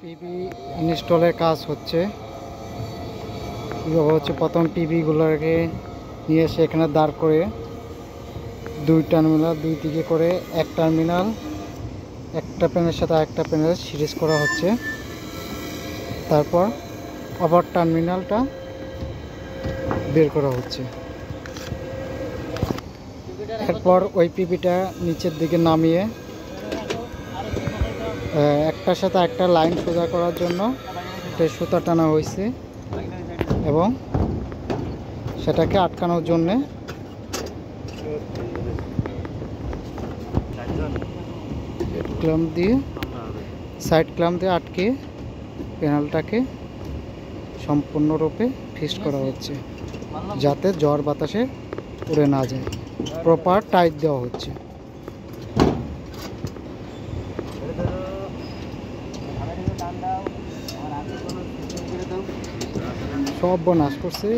PB ইনস্টলের কাজ হচ্ছে। কীভাবে হচ্ছে, প্রথম পিবিগুলোকে নিয়ে এসে এখানে দাঁড় করে দুই টার্মিনাল দুই দিকে করে এক টার্মিনাল একটা প্যানের সাথে আরেকটা প্যানেল সিরিজ করা হচ্ছে। তারপর আবার টার্মিনালটা বের করা হচ্ছে। এরপর ওই পিবিটা নিচের দিকে নামিয়ে একটার সাথে একটা লাইন সোজা করার জন্য একটা সুতা টানা হয়েছে এবং সেটাকে আটকানোর জন্যে ক্ল্যাম্প দিয়ে সাইড ক্ল্যাম্প দিয়ে আটকে প্যানেলটাকে সম্পূর্ণরূপে ফিক্সড করা হচ্ছে, যাতে ঝড় বাতাসে উড়ে না যায়। প্রপার টাইট দেওয়া হচ্ছে। সব বনাশ করছে।